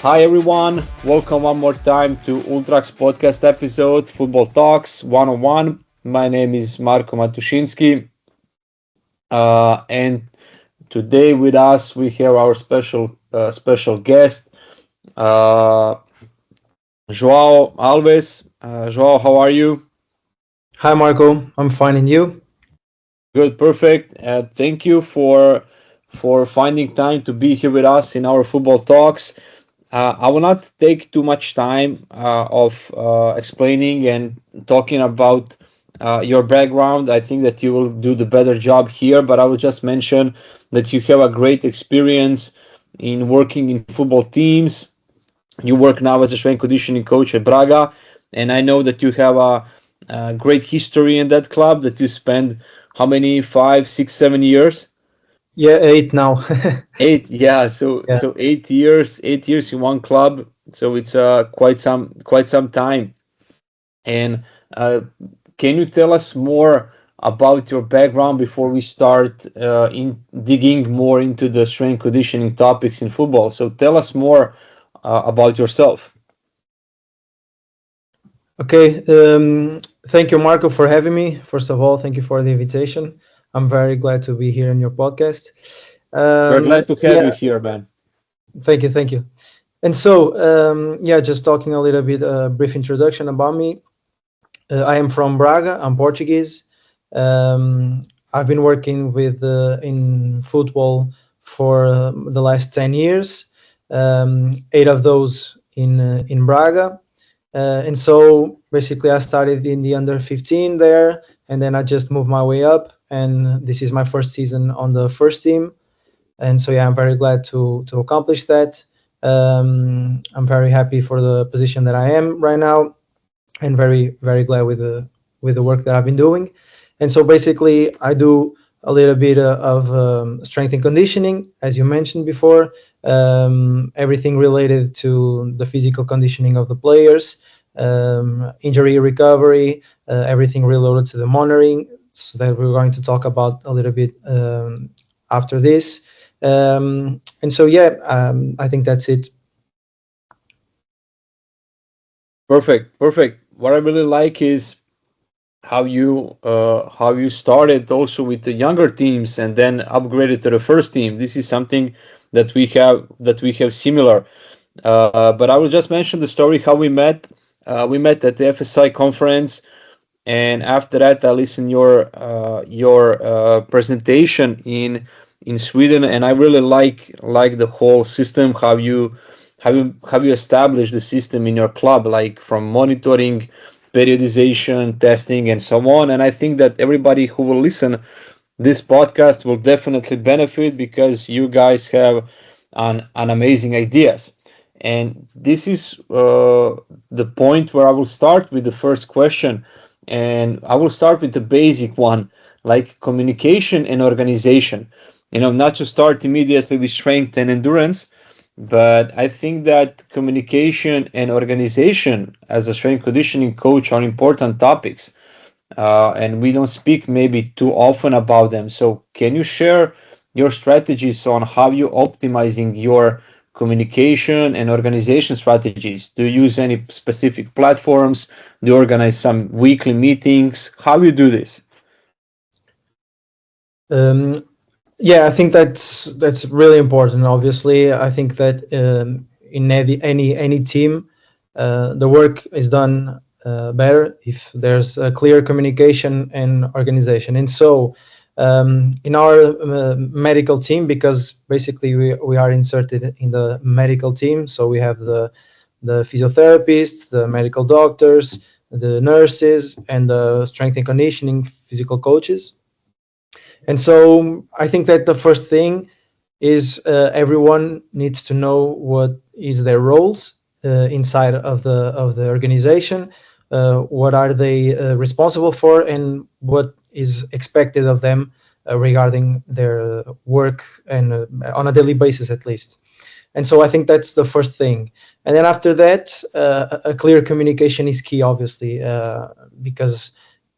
Hi everyone, welcome one more time to Ultrax podcast episode, Football Talks 101. My name is Marko Matušinskij, and today with us we have our special guest, uh, Joao Alves. Joao, how are you? Hi Marco, I'm fine and you? Good, perfect. Thank you for finding time to be here with us in our Football Talks. I will not take too much time of explaining and talking about your background. I think that you will do the better job here, but I will just mention that you have a great experience in working in football teams. You work now as a strength conditioning coach at Braga, and I know that you have a great history in that club. That you spend how many 5, 6, 7 years? Yeah, 8 now. 8, yeah. So Yeah. so 8 years in one club. So it's quite some time. And can you tell us more about your background before we start in digging more into the strength conditioning topics in football? So tell us more about yourself. Okay. Thank you, Marco, for having me. First of all, thank you for the invitation. I'm very glad to be here in your podcast. We're glad to have you Yeah, here, man. thank you. And so, yeah, just talking a little bit, brief introduction about me. I am from Braga. I'm Portuguese. I've been working with in football for the last 10 years. 8 of those in Braga. And so basically I started in the under 15 there, and then I just moved my way up, and this is my first season on the first team. And so yeah, I'm very glad to accomplish that. I'm very happy for the position that I am right now, and very glad with the work that I've been doing. And so basically I do a little bit of strength and conditioning, as you mentioned before, everything related to the physical conditioning of the players, injury recovery, everything related to the monitoring, so that we're going to talk about a little bit after this. And so yeah, I think that's it. Perfect, perfect. What I really like is how you started also with the younger teams and then upgraded to the first team. This is something that we have similar. But I will just mention the story how we met. We met at the FSI conference, and after that, I listened your presentation in Sweden, and I really like the whole system. How you establish the system in your club, like from monitoring, periodization, testing, and so on. And I think that everybody who will listen this podcast will definitely benefit because you guys have an amazing ideas. And this is the point where I will start with the first question, and I will start with the basic one, like communication and organization. Not to start immediately with strength and endurance, but I think that communication and organization as a strength conditioning coach are important topics, and we don't speak maybe too often about them. So, can you share your strategies on how you optimizing your communication and organization strategies? Do you use any specific platforms? Do you organize some weekly meetings? How you do this? Um, yeah, I think that's really important. Obviously, I think that in any team, the work is done better if there's a clear communication and organization. And so, in our medical team, because basically we are inserted in the medical team, so we have the physiotherapists, the medical doctors, the nurses, and the strength and conditioning physical coaches. And so I think that the first thing is everyone needs to know what is their roles inside of the organization, what are they responsible for, and what is expected of them regarding their work, and on a daily basis at least. And so I think that's the first thing. And then after that, a clear communication is key, obviously, because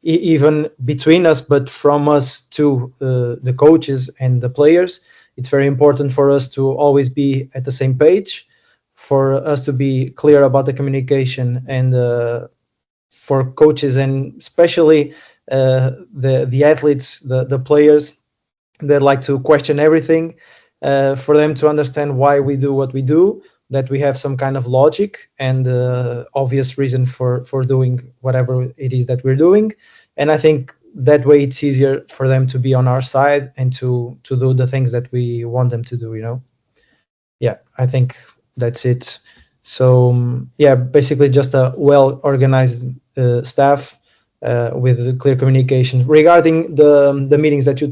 even between us, but from us to the coaches and the players, it's very important for us to always be at the same page, for us to be clear about the communication, and for coaches and especially the athletes, the players that like to question everything, for them to understand why we do what we do, that we have some kind of logic and obvious reason for doing whatever it is that we're doing. And I think that way it's easier for them to be on our side and to do the things that we want them to do, Yeah, I think that's it. So yeah, basically just a well organized staff with clear communication. Regarding the meetings that you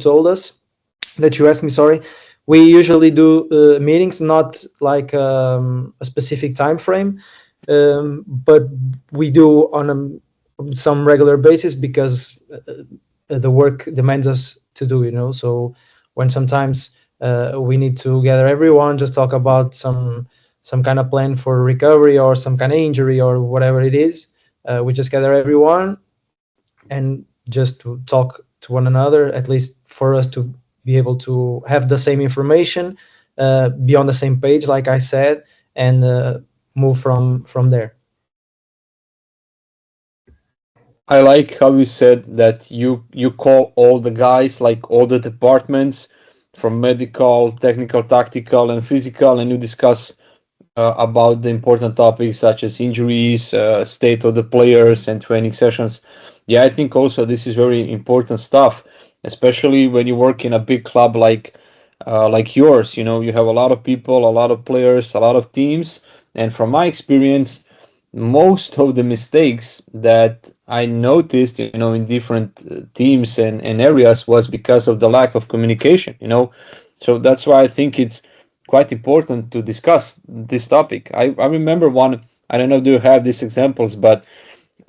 asked me, sorry, we usually do meetings not like a specific time frame, but we do on some regular basis because the work demands us to do. So when sometimes we need to gather everyone, just talk about some kind of plan for recovery or some kind of injury or whatever it is, we just gather everyone and just to talk to one another, at least for us to be able to have the same information, be on the same page, like I said, and move from there. I like how you said that you call all the guys, like all the departments, from medical, technical, tactical, and physical, and you discuss about the important topics such as injuries, state of the players, and training sessions. Yeah, I think also this is very important stuff, especially when you work in a big club like yours. You have a lot of people, a lot of players, a lot of teams, and from my experience, most of the mistakes that I noticed, in different teams and areas was because of the lack of communication. So that's why I think it's quite important to discuss this topic. I remember one, I don't know, do you have these examples, but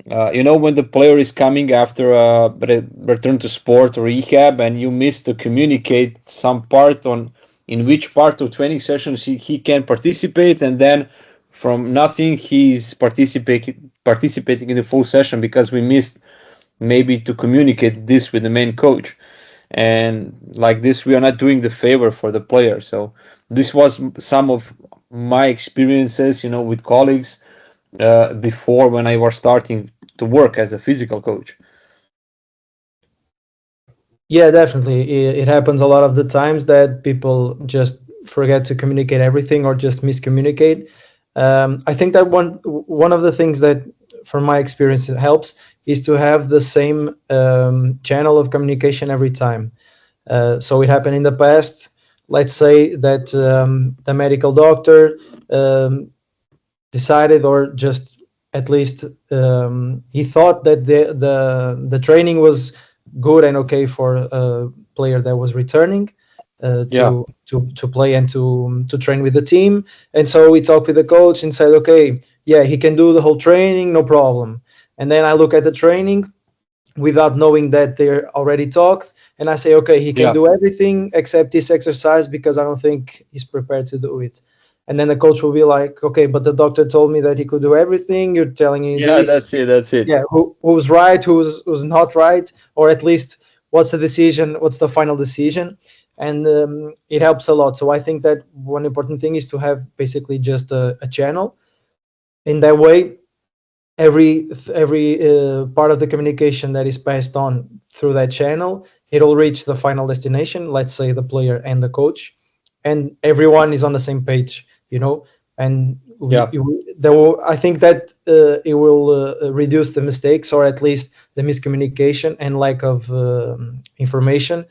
when the player is coming after a return to sport or rehab and you miss to communicate some part on in which part of training sessions he can participate, and then from nothing he's participating in the full session because we missed maybe to communicate this with the main coach. And like this, we are not doing the favor for the player. So this was some of my experiences, with colleagues before when I was starting to work as a physical coach. Yeah, definitely. It happens a lot of the times that people just forget to communicate everything or just miscommunicate. I think that one of the things that, from my experience, it helps is to have the same channel of communication every time. So it happened in the past. Let's say that the medical doctor decided, or just at least he thought that the training was good and okay for a player that was returning to play and to train with the team. And so we talked with the coach and said, okay, yeah, he can do the whole training, no problem. And then I look at the training without knowing that they're already talked, and I say, okay, he can do everything except this exercise because I don't think he's prepared to do it. And then the coach will be like, okay, but the doctor told me that he could do everything. You're telling me this. That's it. Yeah, who's right, who's not right, or at least what's the decision, what's the final decision. And it helps a lot. So I think that one important thing is to have basically just a channel. In that way, every part of the communication that is passed on through that channel, it'll reach the final destination, let's say the player and the coach, and everyone is on the same page, and I think that it will reduce the mistakes, or at least the miscommunication and lack of information,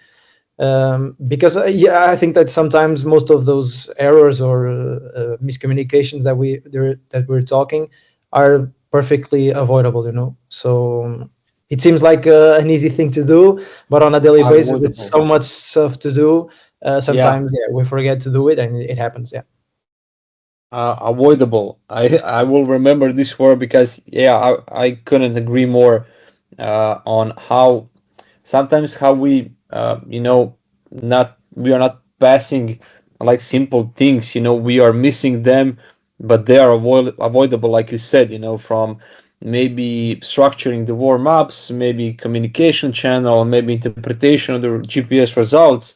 because I think that sometimes most of those errors or miscommunications that we're talking are perfectly avoidable. So it seems like an easy thing to do, but on a daily basis with so much stuff to do, sometimes we forget to do it, and it happens. Avoidable. I will remember this word because I couldn't agree more on how sometimes how we we are not passing like simple things. We are missing them, but they are avoidable, like you said. From maybe structuring the warm-ups, maybe communication channel, maybe interpretation of the GPS results.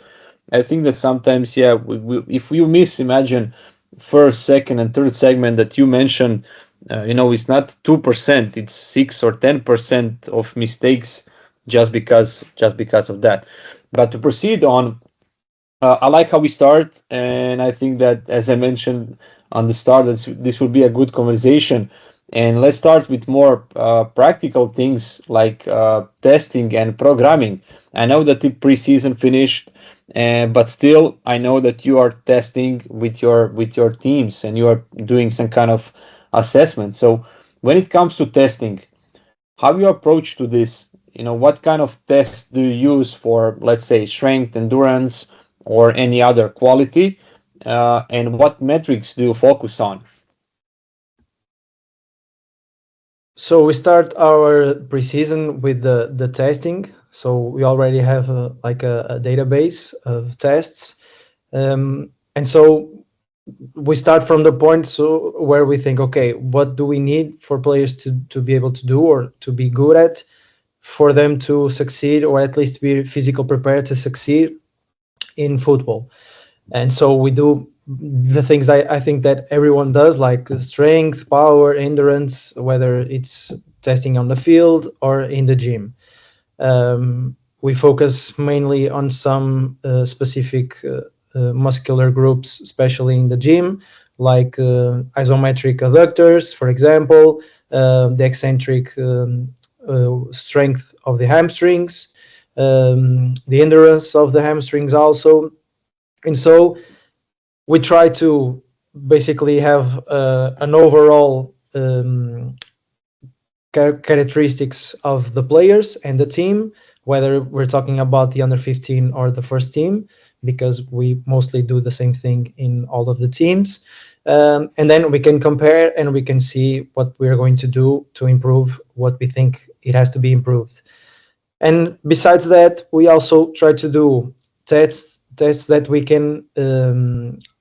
I think that sometimes, if you miss, imagine first, second, and third segment that you mentioned, it's not 2%; it's 6 or 10% of mistakes just because of that. But to proceed on, I like how we start, and I think that, as I mentioned on the start, this will be a good conversation. And let's start with more practical things like testing and programming. I know that the preseason finished, but still, I know that you are testing with your teams and you are doing some kind of assessment. So, when it comes to testing, how you approach to this? What kind of tests do you use for, let's say, strength, endurance, or any other quality, and what metrics do you focus on? So we start our preseason with the testing. So we already have a database of tests, and so we start from the point where we think, okay, what do we need for players to be able to do or to be good at, for them to succeed, or at least be physical prepared to succeed in football. And so we do the things I think that everyone does, like strength, power, endurance, whether it's testing on the field or in the gym. We focus mainly on some specific muscular groups, especially in the gym, like isometric adductors, for example, the eccentric strength of the hamstrings, the endurance of the hamstrings also. And so we try to basically have an overall characteristics of the players and the team, whether we're talking about the under 15 or the first team, because we mostly do the same thing in all of the teams. And then we can compare and we can see what we're going to do to improve what we think it has to be improved. And besides that, we also try to do tests that we can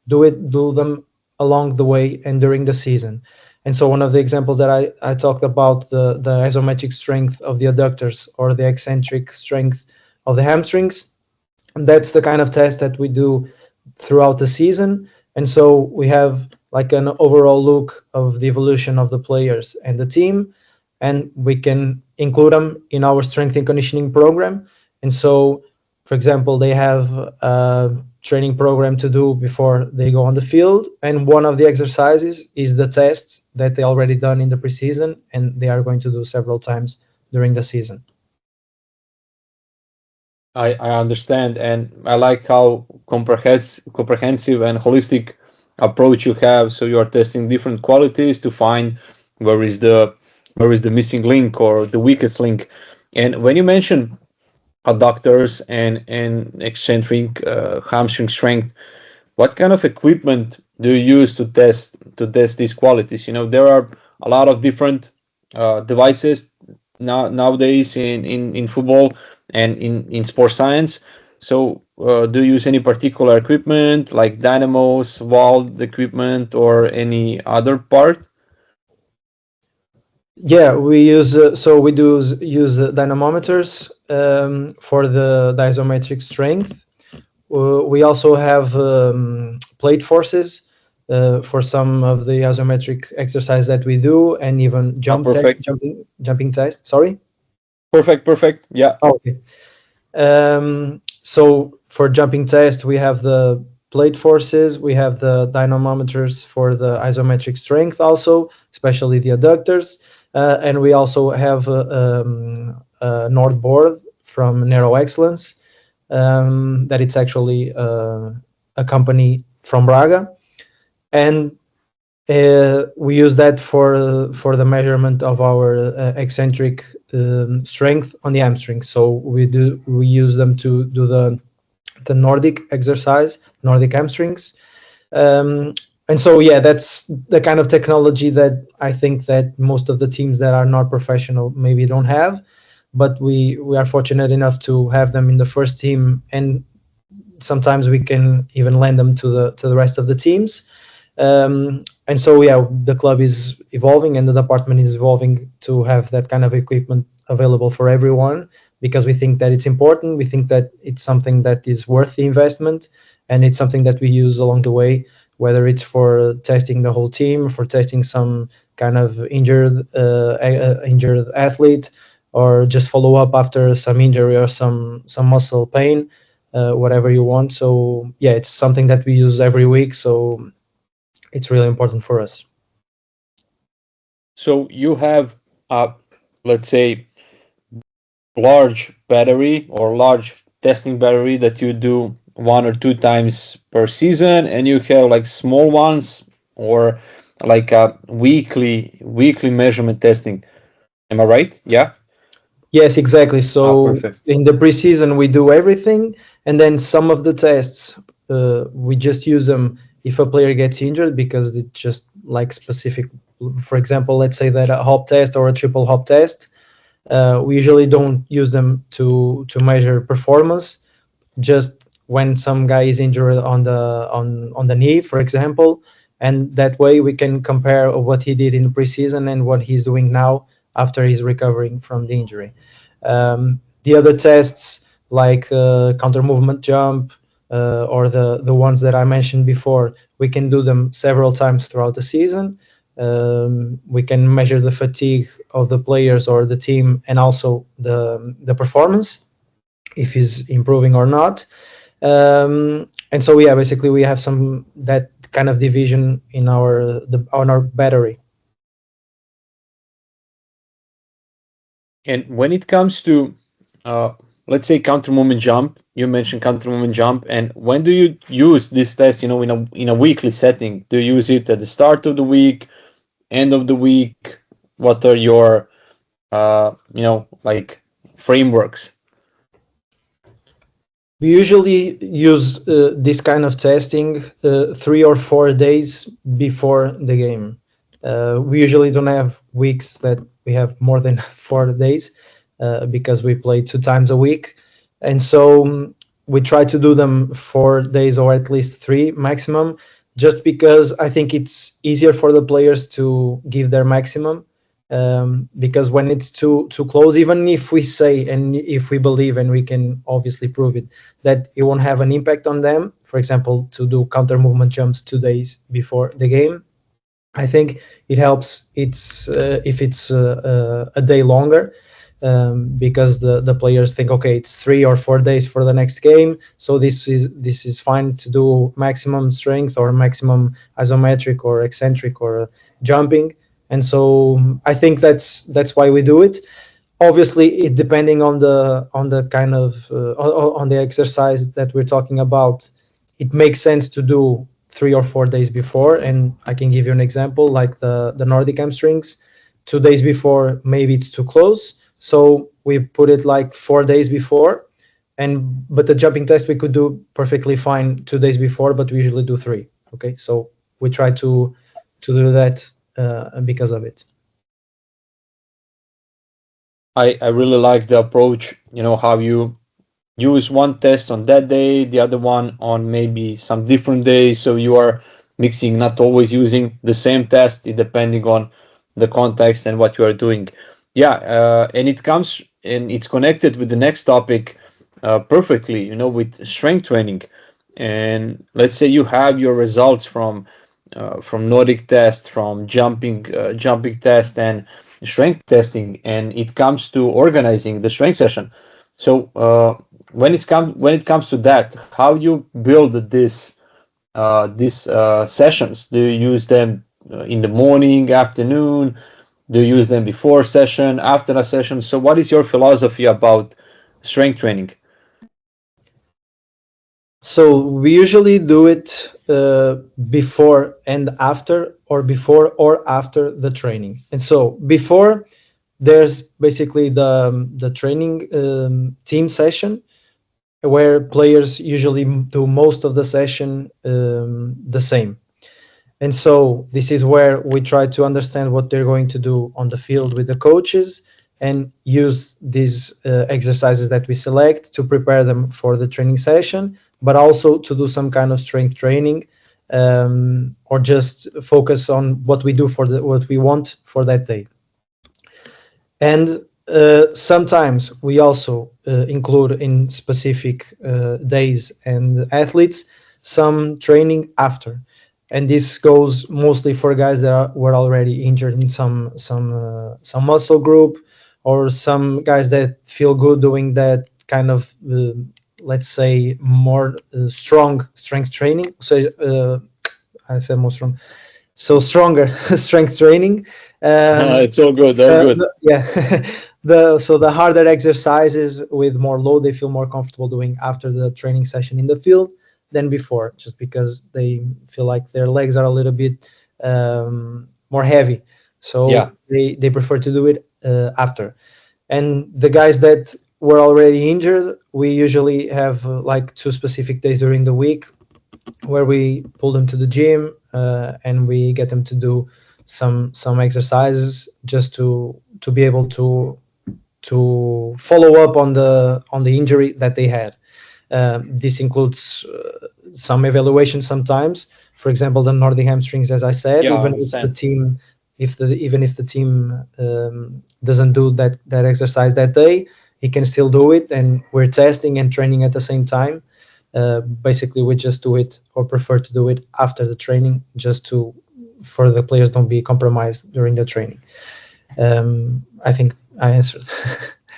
do them along the way and during the season. And so one of the examples that I talked about, the isometric strength of the adductors or the eccentric strength of the hamstrings, that's the kind of test that we do throughout the season. And so we have like an overall look of the evolution of the players and the team, and we can include them in our strength and conditioning program. And so, for example, they have a training program to do before they go on the field, and one of the exercises is the tests that they already done in the preseason, and they are going to do several times during the season. I understand, and I like how comprehensive and holistic approach you have. So you are testing different qualities to find where is the missing link or the weakest link. And when you mention adductors and eccentric hamstring strength, what kind of equipment do you use to test these qualities? There are a lot of different devices nowadays in football and in sports science. So do you use any particular equipment like dynamos, walled equipment, or any other part? Yeah, we use we do use dynamometers for the isometric strength. We also have plate forces for some of the isometric exercise that we do, and even Perfect. jumping test. Sorry. Perfect. Yeah. Oh, okay. So for jumping test, we have the plate forces, we have the dynamometers for the isometric strength also, especially the adductors, and we also have a Nord board from Narrow Excellence, that it's actually a company from Braga, and we use that for the measurement of our eccentric strength on the hamstring. So we use them to do the Nordic exercise, Nordic hamstrings. And so, yeah, that's the kind of technology that I think that most of the teams that are not professional maybe don't have, but we are fortunate enough to have them in the first team, and sometimes we can even lend them to the rest of the teams. And so, yeah, the club is evolving and the department is evolving to have that kind of equipment available for everyone, because we think that it's important. We think that it's something that is worth the investment, and it's something that we use along the way whether it's for testing the whole team, for testing some kind of injured athlete, or just follow up after some injury or some muscle pain, whatever you want. So yeah, it's something that we use every week. So it's really important for us. So you have, let's say, large battery or large testing battery that you do 1 or 2 times per season, and you have like small ones or like a weekly measurement testing. Am I right? Yeah. Yes, exactly. So Perfect. in the preseason, we do everything, and then some of the tests we just use them if a player gets injured because it's just like specific. For example, let's say that a hop test or a triple hop test. We usually don't use them to measure performance. Just when some guy is injured on the knee, for example, and that way we can compare what he did in the preseason and what he's doing now after he's recovering from the injury. The other tests like counter movement jump or the ones that I mentioned before, we can do them several times throughout the season. We can measure the fatigue of the players or the team and also the performance, if he's improving or not. And so yeah, basically we have some that kind of division in on our battery. And when it comes to, uh, let's say, counter movement jump, you mentioned counter movement jump, and when do you use this test? In a weekly setting, do you use it at the start of the week, end of the week? What are your, like frameworks? We usually use this kind of testing 3 or 4 days before the game. We usually don't have weeks that we have more than 4 days because we play 2 times a week. And so we try to do them 4 days or at least 3 maximum, just because I think it's easier for the players to give their maximum. Because when it's too close, even if we say and if we believe and we can obviously prove it that it won't have an impact on them, for example, to do counter movement jumps 2 days before the game, I think it helps. It's if it's a day longer, because the players think, okay, it's 3 or 4 days for the next game, so this is fine to do maximum strength or maximum isometric or eccentric or jumping. And so I think that's why we do it. Obviously, it depending on the kind of on the exercise that we're talking about, it makes sense to do 3 or 4 days before. And I can give you an example, like the Nordic hamstrings. 2 days before, maybe it's too close, so we put it like 4 days before. But the jumping test we could do perfectly fine 2 days before, but we usually do 3. Okay, so we try to do that because of it. I really like the approach, how you use one test on that day, the other one on maybe some different days. So you are mixing, not always using the same test, depending on the context and what you are doing. Yeah, and it's connected with the next topic perfectly, with strength training. And let's say you have your results from Nordic test, from jumping test, and strength testing, and it comes to organizing the strength session. So when it comes to that, how you build these sessions? Do you use them in the morning, afternoon? Do you use them before session, after a session? So what is your philosophy about strength training? So we usually do it before and after, or before or after the training. And so before, there's basically the training team session, where players usually do most of the session the same. And so this is where we try to understand what they're going to do on the field with the coaches, and use these exercises that we select to prepare them for the training session, but also to do some kind of strength training, or just focus on what we do for what we want for that day. And sometimes we also include in specific days and athletes some training after. and this goes mostly for guys that were already injured in some muscle group, or some guys that feel good doing that kind of let's say more strong strength training. So I said more strong, so stronger strength training. It's all good, all good. Yeah, the harder exercises with more load they feel more comfortable doing after the training session in the field than before, just because they feel like their legs are a little bit more heavy, so Yeah, they prefer to do it after. And the guys that were already injured, we usually have like 2 specific days during the week where we pull them to the gym, and we get them to do some exercises just to be able to follow up on the injury that they had. This includes some evaluation sometimes. For example, the Nordic hamstrings, as I said, yeah, I even if the understand. team even if the team doesn't do that exercise that day, he can still do it, and we're testing and training at the same time. Basically, we just do it, or prefer to do it after the training, just to for the players don't be compromised during the training. I think I answered.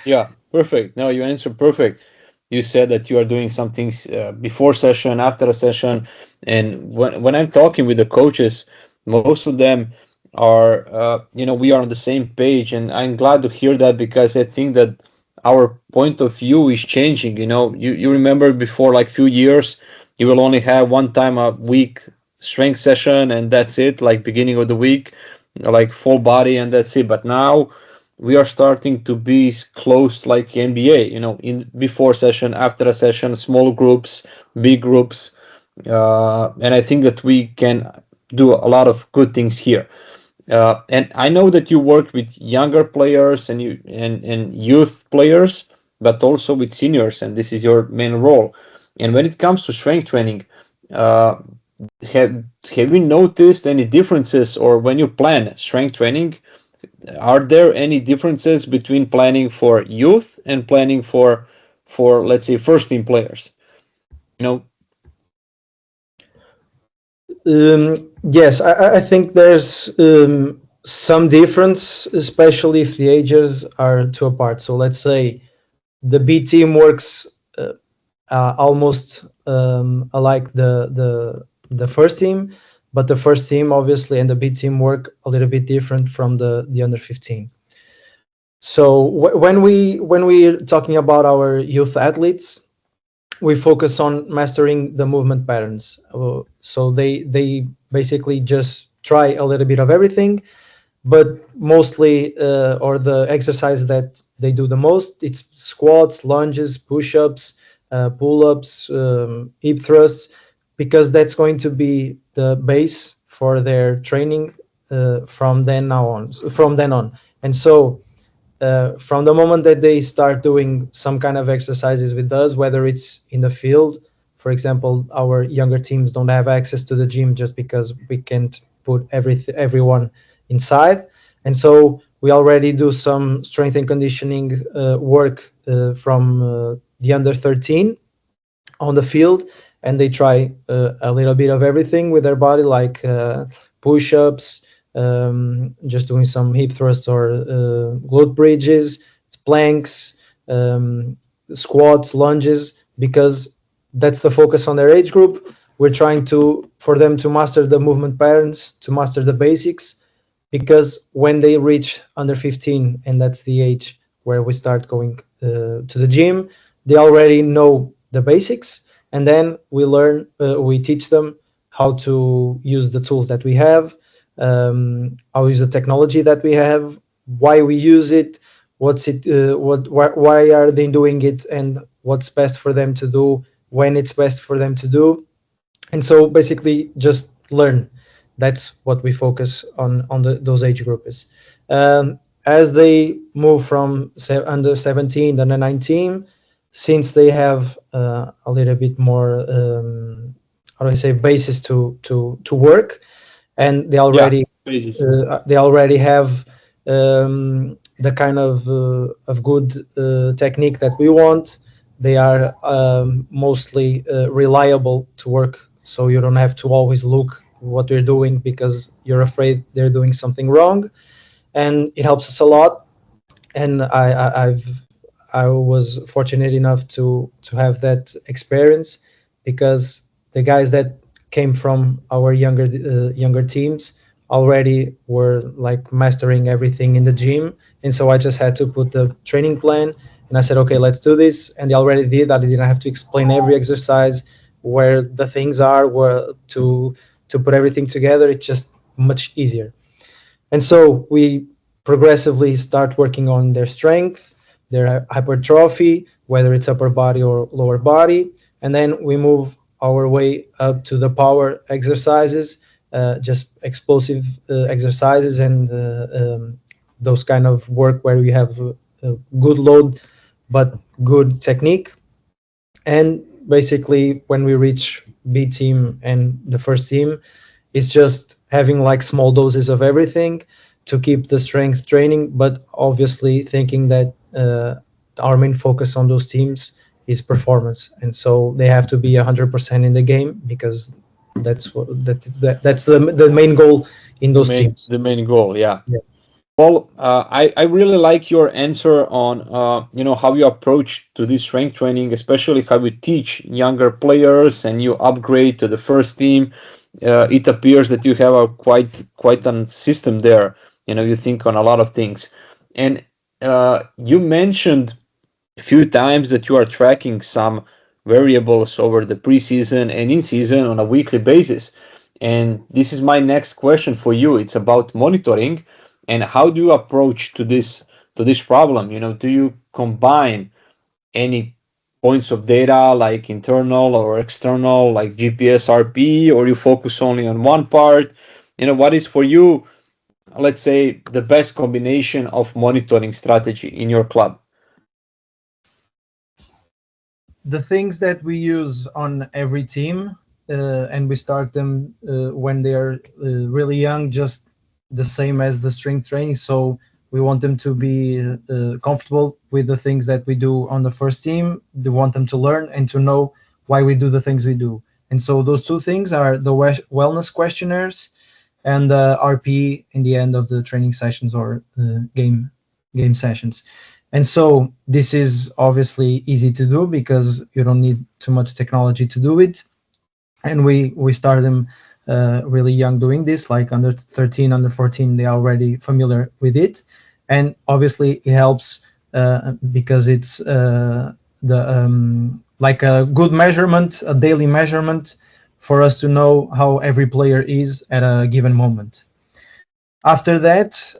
Yeah, perfect. No, you answered perfect. You said that you are doing some things before session, after a session, and when I'm talking with the coaches, most of them are, we are on the same page, and I'm glad to hear that, because I think that our point of view is changing. You remember before, like, few years, you will only have one time a week strength session, and that's it, like beginning of the week, like full body, and that's it. But now we are starting to be close like NBA, in before session, after a session, small groups, big groups, and I think that we can do a lot of good things here. And I know that you work with younger players and youth players, but also with seniors, and this is your main role. And when it comes to strength training, uh, have have you noticed any differences, or when you plan strength training, are there any differences between planning for youth and planning for let's say first team players? You know, Yes, I think there's some difference, especially if the ages are too apart. So let's say the B team works almost alike the first team, but the first team obviously and the B team work a little bit different from the under 15. So when we're talking about our youth athletes, we focus on mastering the movement patterns. So they basically just try a little bit of everything, but mostly or the exercise that they do the most, it's squats, lunges, push-ups, pull-ups, hip thrusts, because that's going to be the base for their training from then on. And so from the moment that they start doing some kind of exercises with us, whether it's in the field, for example, our younger teams don't have access to the gym just because we can't put everyone inside, and so we already do some strength and conditioning work from the under 13 on the field, and they try a little bit of everything with their body, like push-ups, just doing some hip thrusts or glute bridges, planks, squats, lunges, because that's the focus on their age group. We're trying for them to master the movement patterns, to master the basics, because when they reach under 15, and that's the age where we start going to the gym, they already know the basics, and then we teach them how to use the tools that we have, how use the technology that we have, why we use it, why are they doing it, and what's best for them to do, when it's best for them to do. And so basically just learn. That's what we focus on those age groups. As they move from under 17 under 19, since they have a little bit more how do I say, basis to work, and yeah, basis. they already have the kind of good technique that we want. They are mostly reliable to work, so you don't have to always look what we're doing because you're afraid they're doing something wrong, and it helps us a lot. And I was fortunate enough to have that experience, because the guys that came from our younger teams already were like mastering everything in the gym, and so I just had to put the training plan, and I said, okay, let's do this, and they already did. I didn't have to explain every exercise, where the things are, where to put everything together. It's just much easier. And so we progressively start working on their strength, their hypertrophy, whether it's upper body or lower body. And then we move our way up to the power exercises, just explosive exercises, and those kind of work where we have a good load but good technique. And basically, when we reach B team and the first team, it's just having like small doses of everything to keep the strength training, but obviously thinking that our main focus on those teams is performance, and so they have to be 100% in the game, because that's that's the main goal in those teams. The main goal, yeah. Yeah. Well, I really like your answer on how you approach to this strength training, especially how you teach younger players and you upgrade to the first team. It appears that you have a quite a system there. You think on a lot of things, and you mentioned a few times that you are tracking some variables over the preseason and in season on a weekly basis. And this is my next question for you. It's about monitoring. And how do you approach to this problem? Do you combine any points of data like internal or external, like GPS, RP, or you focus only on one part? What is for you, let's say, the best combination of monitoring strategy in your club? The things that we use on every team, and we start them when they're really young, just the same as the strength training. So we want them to be comfortable with the things that we do on the first team. We want them to learn and to know why we do the things we do. And so those two things are the wellness questionnaires and RP in the end of the training sessions or game sessions. And so this is obviously easy to do because you don't need too much technology to do it. And we start them really young doing this, like under 13, under 14, they're already familiar with it. And obviously it helps because it's like a good measurement, a daily measurement for us to know how every player is at a given moment. After that,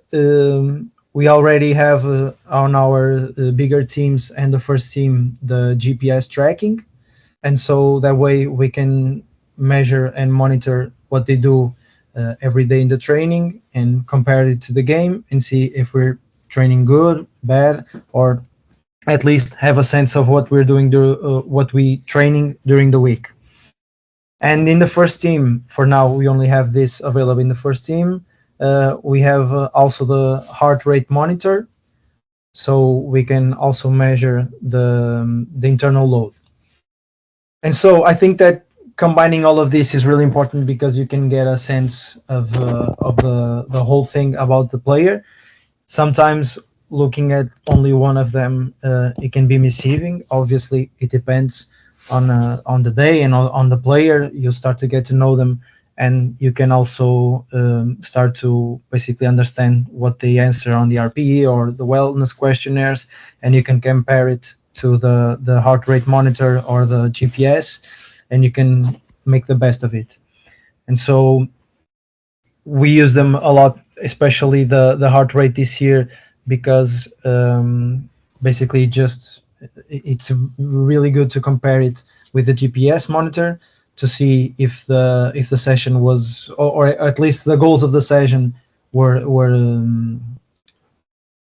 we already have on our bigger teams and the first team the GPS tracking, and so that way we can measure and monitor what they do every day in the training and compare it to the game and see if we're training good, bad, or at least have a sense of what we're doing, what we training during the week. And in the first team, for now, we only have this available in the first team. We have also the heart rate monitor, so we can also measure the internal load. And so I think that combining all of this is really important because you can get a sense of the whole thing about the player. Sometimes looking at only one of them, it can be misleading. Obviously, it depends on the day and on the player. You start to get to know them, and you can also start to basically understand what they answer on the RPE or the wellness questionnaires, and you can compare it to the heart rate monitor or the GPS, and you can make the best of it. And so we use them a lot, especially the heart rate this year, because basically just it's really good to compare it with the GPS monitor to see if the session was, or at least the goals of the session were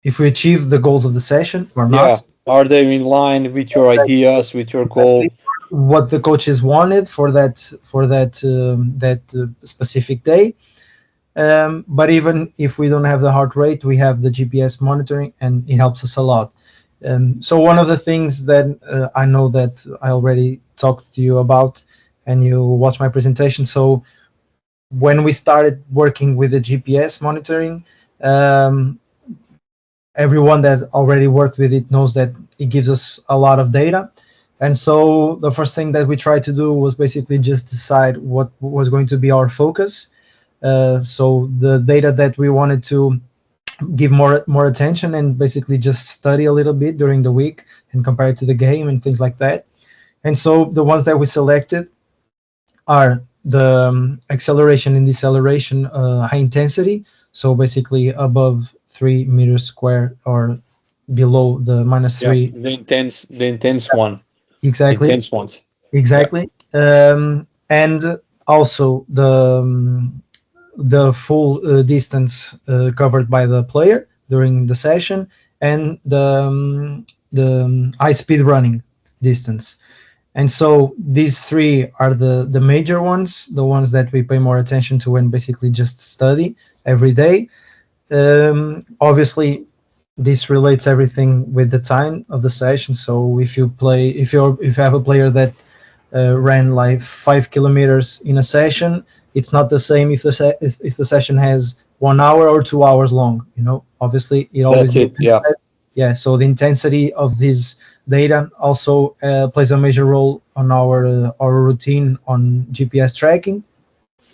if we achieved the goals of the session or not. Yeah. Are they in line with your ideas, with your goal? What the coaches wanted for that specific day. But even if we don't have the heart rate, we have the GPS monitoring, and it helps us a lot. So one of the things that I know that I already talked to you about, and you watched my presentation. So when we started working with the GPS monitoring, um, everyone that already worked with it knows that it gives us a lot of data. And so the first thing that we tried to do was basically just decide what was going to be our focus. So the data that we wanted to give more attention and basically just study a little bit during the week and compare it to the game and things like that. And so the ones that we selected are the acceleration and deceleration high intensity. So basically above 3 meters square or below the minus Yeah, 3. the intense one, Exactly. intense ones. Yeah, Exactly. And also the full distance covered by the player during the session, and the high speed running distance. And so these three are the major ones, the ones that we pay more attention to and basically just study every day. Obviously, this relates everything with the time of the session. So if you have a player that ran like 5 kilometers in a session, it's not the same if the session has 1 hour or 2 hours long. Obviously, it always that's it. depends. Yeah, Yeah. So the intensity of this data also plays a major role on our routine on GPS tracking.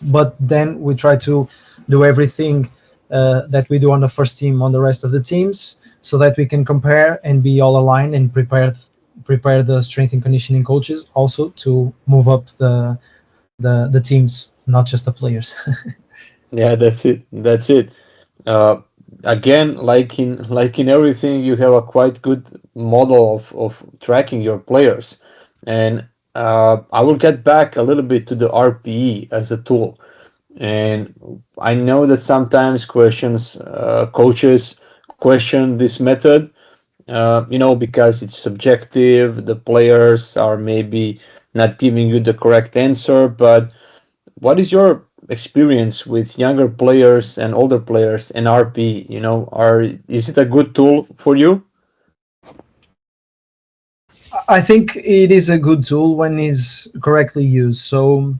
But then we try to do everything that we do on the first team on the rest of the teams, so that we can compare and be all aligned and prepare the strength and conditioning coaches also to move up the teams, not just the players. yeah, that's it. That's it. Uh, Again, like in everything, you have a quite good model of tracking your players, and I will get back a little bit to the RPE as a tool. And I know that sometimes coaches question this method, because it's subjective. The players are maybe not giving you the correct answer. But what is your experience with younger players and older players and RP? Is it a good tool for you? I think it is a good tool when it's correctly used. So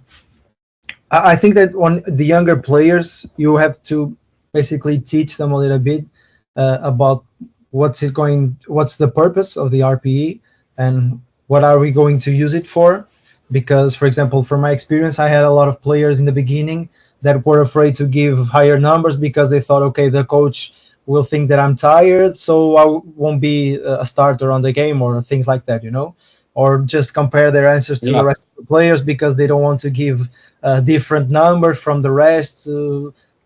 I think that on the younger players, you have to basically teach them a little bit about what's the purpose of the RPE and what are we going to use it for. Because, for example, from my experience, I had a lot of players in the beginning that were afraid to give higher numbers because they thought, okay, the coach will think that I'm tired, so I won't be a starter on the game or things like that. Or just compare their answers to the Yeah, rest of the players because they don't want to give a different number from the rest.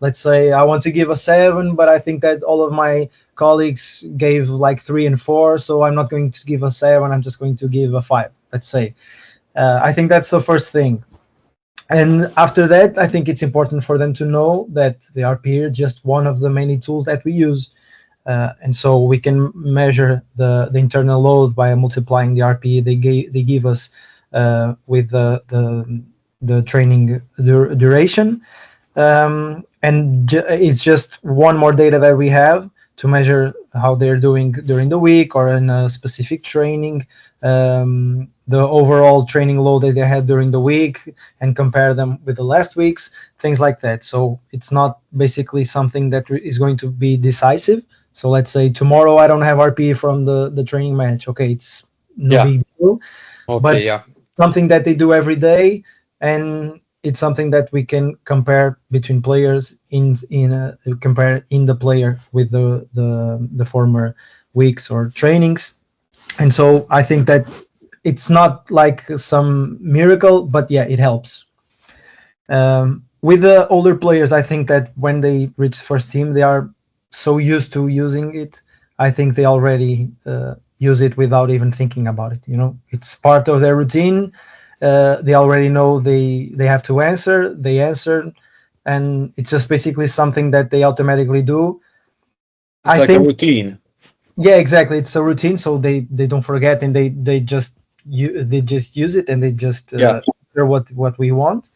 Let's say I want to give a 7, but I think that all of my colleagues gave like 3 and 4, so I'm not going to give a 7. I'm just going to give a 5. Let's say. I think that's the first thing. And after that, I think it's important for them to know that the RPE is just one of the many tools that we use. And so we can measure the internal load by multiplying the RPE they give us with the training duration. And it's just one more data that we have to measure how they're doing during the week or in a specific training, the overall training load that they had during the week, and compare them with the last week's, things like that. So it's not basically something that is going to be decisive. So let's say tomorrow I don't have RP from the training match. Okay, it's no yeah. big deal, but Okay, yeah. something that they do every day, and it's something that we can compare between players compare in the player with the former weeks or trainings. And so I think that it's not like some miracle, but yeah, it helps. With the older players, I think that when they reach first team, they are so used to using it. I think they already use it without even thinking about it. It's part of their routine. They already know they have to answer. They answer, and it's just basically something that they automatically do. It's I like a think, routine. yeah, exactly. It's a routine, so they don't forget, and they just use it, and they just Yeah. answer what we want.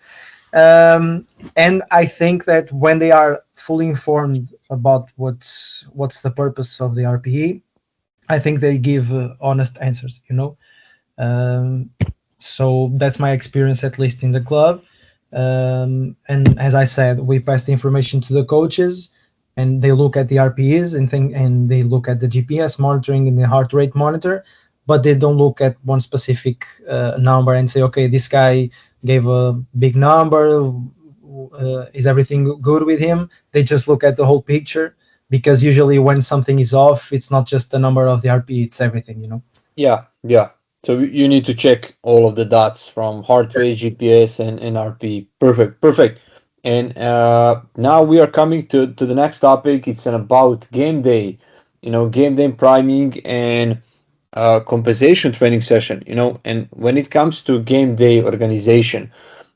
And I think that when they are fully informed about what's the purpose of the RPE, I think they give honest answers. So that's my experience, at least in the club. And as I said, we pass the information to the coaches, and they look at the RPEs and they look at the GPS monitoring and the heart rate monitor, but they don't look at one specific number and say, okay, this guy gave a big number. Is everything good with him? They just look at the whole picture, because usually when something is off, it's not just the number of the RPE, it's everything, you know. Yeah, yeah. So you need to check all of the dots from heart rate, GPS, and RP. Perfect, perfect. And now we are coming to the next topic. It's about game day, game day priming and compensation training session, And when it comes to game day organization,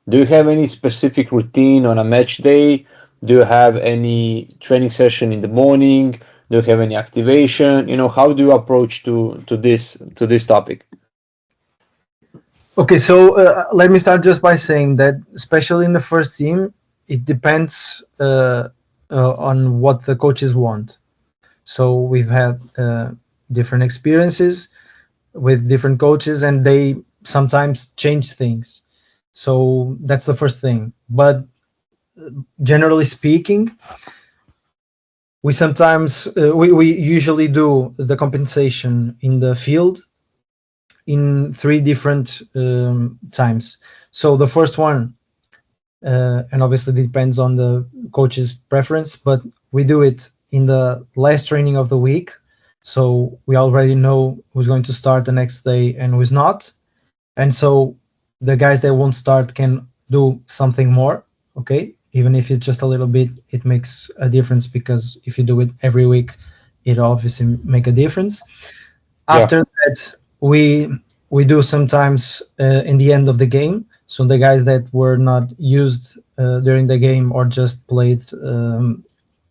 do you have any specific routine on a match day? Do you have any training session in the morning? Do you have any activation? How do you approach to this topic? Okay, so let me start just by saying that, especially in the first team, it depends on what the coaches want. So we've had different experiences with different coaches, and they sometimes change things. So that's the first thing. But generally speaking, we usually do the compensation in the field in 3 different times. So the first one, and obviously depends on the coach's preference, but we do it in the last training of the week. So we already know who's going to start the next day and who's not. And so the guys that won't start can do something more, okay? Even if it's just a little bit, it makes a difference, because if you do it every week, it obviously make a difference. Yeah. After that, we do sometimes in the end of the game. So the guys that were not used during the game or just played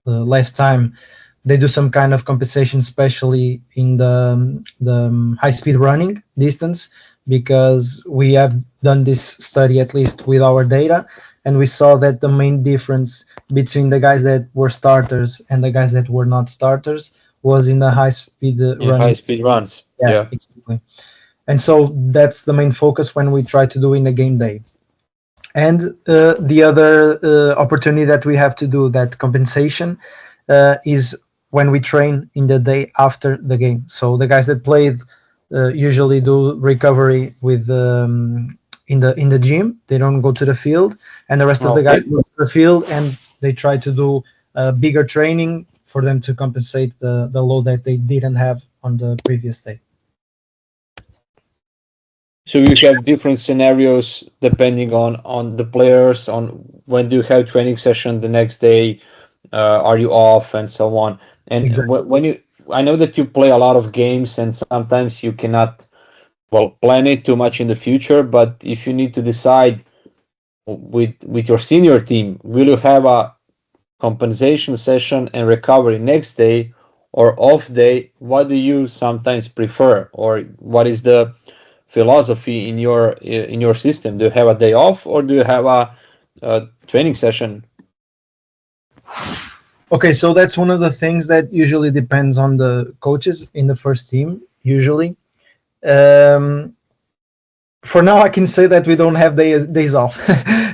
last time, they do some kind of compensation, especially in the high speed running distance, because we have done this study, at least with our data, and we saw that the main difference between the guys that were starters and the guys that were not starters was in the high speed running. High speed runs. Yeah, exactly. And so that's the main focus when we try to do in a game day. And the other opportunity that we have to do that compensation is when we train in the day after the game. So the guys that played usually do recovery with in the gym. They don't go to the field, and the rest of the guys go to the field and they try to do bigger training for them to compensate the load that they didn't have on the previous day. So you have different scenarios depending on the players, on when do you have training session the next day, are you off, and so on. And Exactly. I know that you play a lot of games, and sometimes you cannot, plan it too much in the future. But if you need to decide with your senior team, will you have a compensation session and recovery next day or off day? What do you sometimes prefer, or what is the philosophy in your system? Do you have a day off, or do you have a training session? Okay, so that's one of the things that usually depends on the coaches in the first team. Usually, for now, I can say that we don't have days off.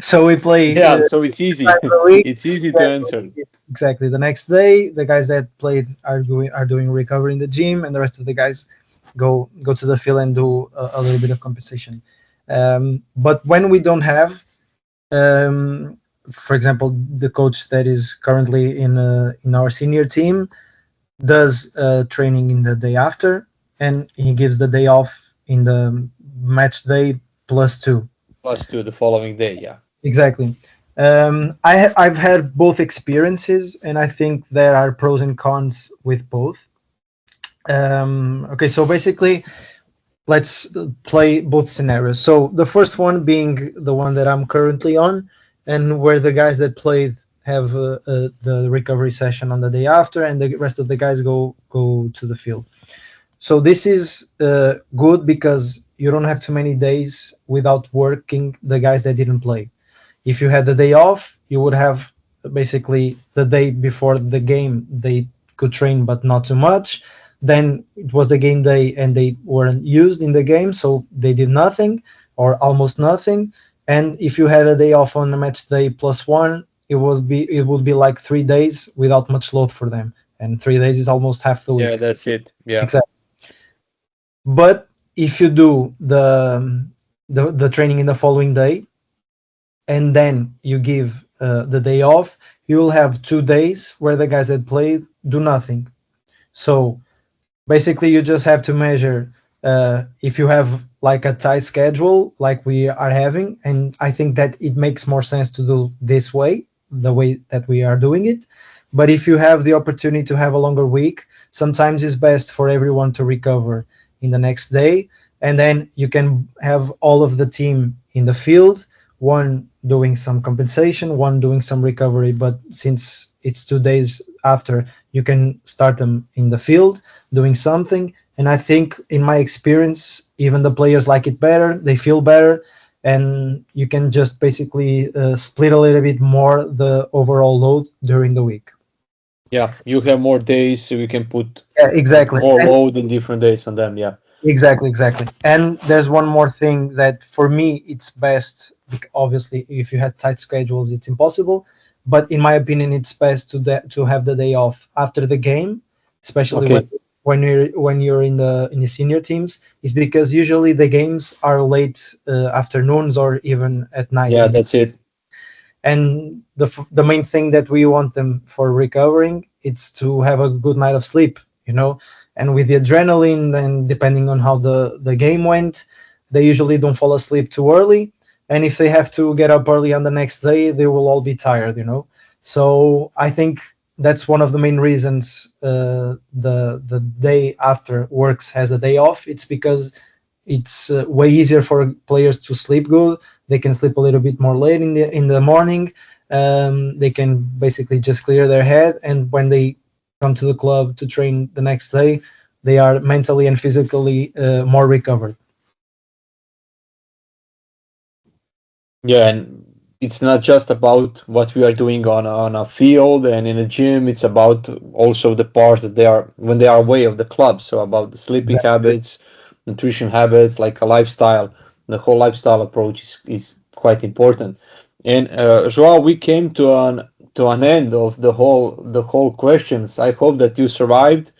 So we play. Yeah, so it's easy. It's easy to answer. Exactly. The next day, the guys that played are doing recovery in the gym, and the rest of the guys go to the field and do a little bit of compensation. But when we don't have, for example, the coach that is currently in our senior team does training in the day after, and he gives the day off in the match day +2. +2 the following day, yeah. Exactly. I've had both experiences, and I think there are pros and cons with both. Okay, so basically, let's play both scenarios. So the first one being the one that I'm currently on, and where the guys that played have the recovery session on the day after, and the rest of the guys go to the field. So this is good because you don't have too many days without working the guys that didn't play. If you had the day off, you would have basically the day before the game, they could train, but not too much. Then it was the game day and they weren't used in the game, so they did nothing or almost nothing. And if you had a day off on a match day +1, it would be like 3 days without much load for them, and 3 days is almost half the Yeah, week. that's it. Yeah. Exactly. But if you do the training in the following day, and then you give the day off, you will have 2 days where the guys that played do nothing. So basically, you just have to measure if you have like a tight schedule like we are having, and I think that it makes more sense to do this way, the way that we are doing it. But if you have the opportunity to have a longer week, sometimes it's best for everyone to recover in the next day, and then you can have all of the team in the field, one doing some compensation, one doing some recovery. But since it's 2 days after, you can start them in the field doing something. And I think, in my experience, even the players like it better, they feel better, and you can just basically split a little bit more the overall load during the week. Yeah, you have more days, so you can put Yeah, exactly. more load in different days on them. Yeah. Exactly. And there's one more thing that for me it's best. Obviously, if you had tight schedules, it's impossible. But in my opinion, it's best to have the day off after the game, especially Okay. when you're in the senior teams, is because usually the games are late afternoons or even at night. Yeah, that's it. And the main thing that we want them for recovering, it's to have a good night of sleep. And with the adrenaline, and depending on how the game went, they usually don't fall asleep too early, and if they have to get up early on the next day, they will all be tired. So I think that's one of the main reasons the day after works has a day off. It's because it's way easier for players to sleep good. They can sleep a little bit more late in the morning. They can basically just clear their head, and when they come to the club to train the next day, they are mentally and physically more recovered. Yeah, and it's not just about what we are doing on a field and in a gym. It's about also the parts that they are when they are away of the club. So about the sleeping habits, nutrition habits, like a lifestyle. The whole lifestyle approach is quite important. And Joao, we came to an end of the whole questions. I hope that you survived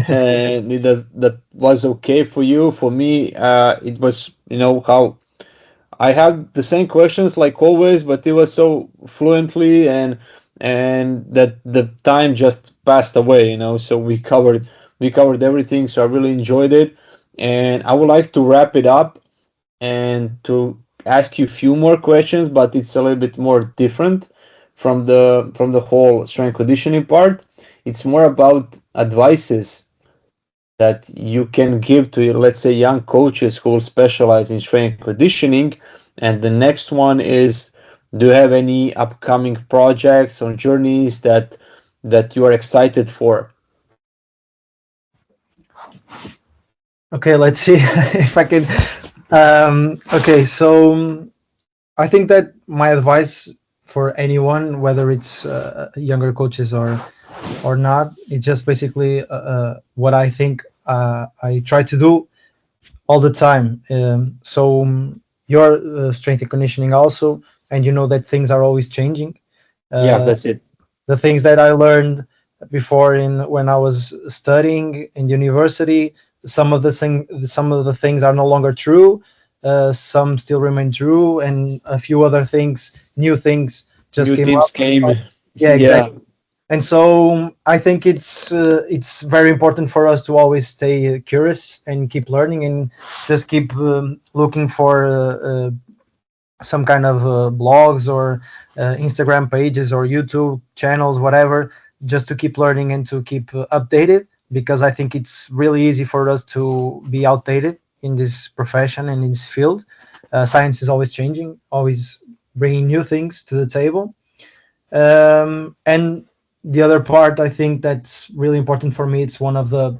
and that was okay for you. For me, it was how I had the same questions like always, but it was so fluently and that the time just passed away. So we covered everything. So I really enjoyed it, and I would like to wrap it up and to ask you a few more questions, but it's a little bit more different from the whole strength conditioning part. It's more about advices that you can give to, let's say, young coaches who will specialize in strength conditioning. And the next one is, do you have any upcoming projects or journeys that you are excited for? Okay, let's see if I can. Okay, so I think that my advice for anyone, whether it's younger coaches or not, it's just basically what I think I try to do all the time. So you're strength and conditioning also, and you know that things are always changing. Yeah, Uh, that's it. the things that I learned before in when I was studying in university, some of the things are no longer true. Some still remain true, and a few other things, new things, just New came teams up. came. Yeah, Yeah, exactly. And so I think it's very important for us to always stay curious and keep learning, and just keep looking for some kind of blogs or Instagram pages or YouTube channels, whatever, just to keep learning and to keep updated. Because I think it's really easy for us to be outdated in this profession and in this field. Science is always changing, always bringing new things to the table. And the other part, I think that's really important for me. It's one of the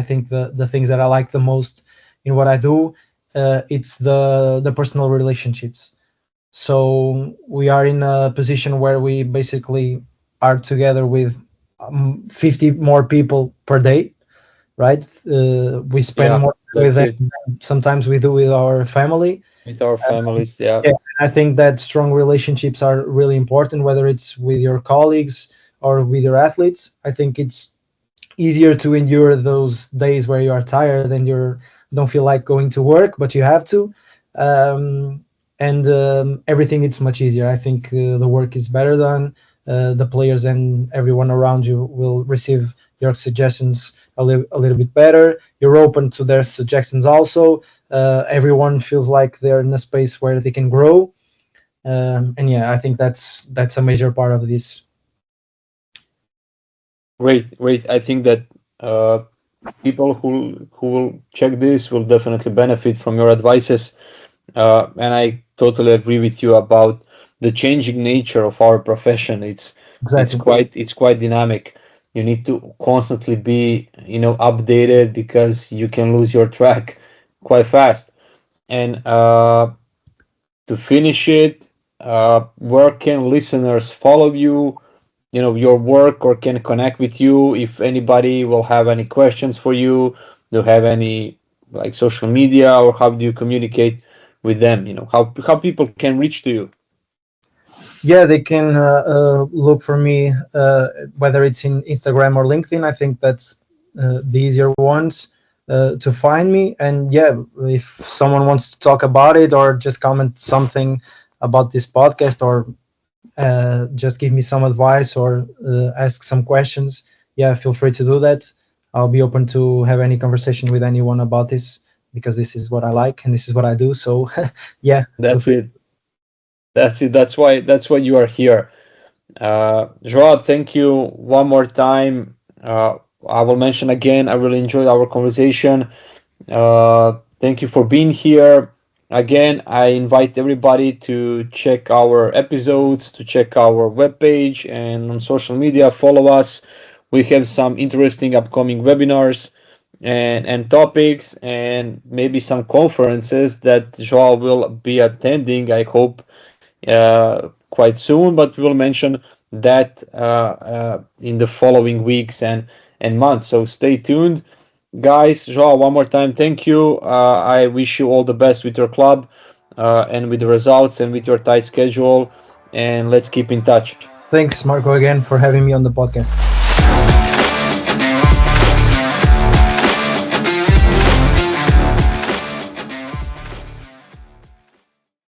things that I like the most in what I do. It's the personal relationships. So we are in a position where we basically are together with 50 more people per day, right? We spend yeah, more with That's them. it. Sometimes we do with our family. With our families, yeah. Yeah, I think that strong relationships are really important, whether it's with your colleagues or with your athletes. I think it's easier to endure those days where you are tired and you don't feel like going to work, but you have to. And everything it's much easier. I think the work is better done. The players and everyone around you will receive your suggestions a little bit better. You're open to their suggestions also. Everyone feels like they're in a space where they can grow. And yeah, I think that's a major part of this. Great, great. I think that uh, people who will check this will definitely benefit from your advices. And I totally agree with you about the changing nature of our profession. Exactly. It's quite dynamic. You need to constantly be, updated because you can lose your track quite fast. And to finish it, where can listeners follow you? Your work, or can connect with you if anybody will have any questions for you. Do you have any like social media, or how do you communicate with them? How people can reach to you. Yeah, they can look for me, whether it's in Instagram or LinkedIn. I think that's the easier ones to find me. And yeah, if someone wants to talk about it or just comment something about this podcast, or just give me some advice, or ask some questions, yeah, feel free to do that. I'll be open to have any conversation with anyone about this, because this is what I like and this is what I do. So yeah, feel That's free. it. That's it. That's why you are here. Joao, thank you one more time. I will mention again, I really enjoyed our conversation. Thank you for being here. Again, I invite everybody to check our episodes, to check our webpage, and on social media, follow us. We have some interesting upcoming webinars and topics, and maybe some conferences that Joao will be attending, I hope, quite soon, but we will mention that in the following weeks and months. So stay tuned. Guys, Joao, one more time, thank you. I wish you all the best with your club and with the results and with your tight schedule. And let's keep in touch. Thanks, Marco, again for having me on the podcast.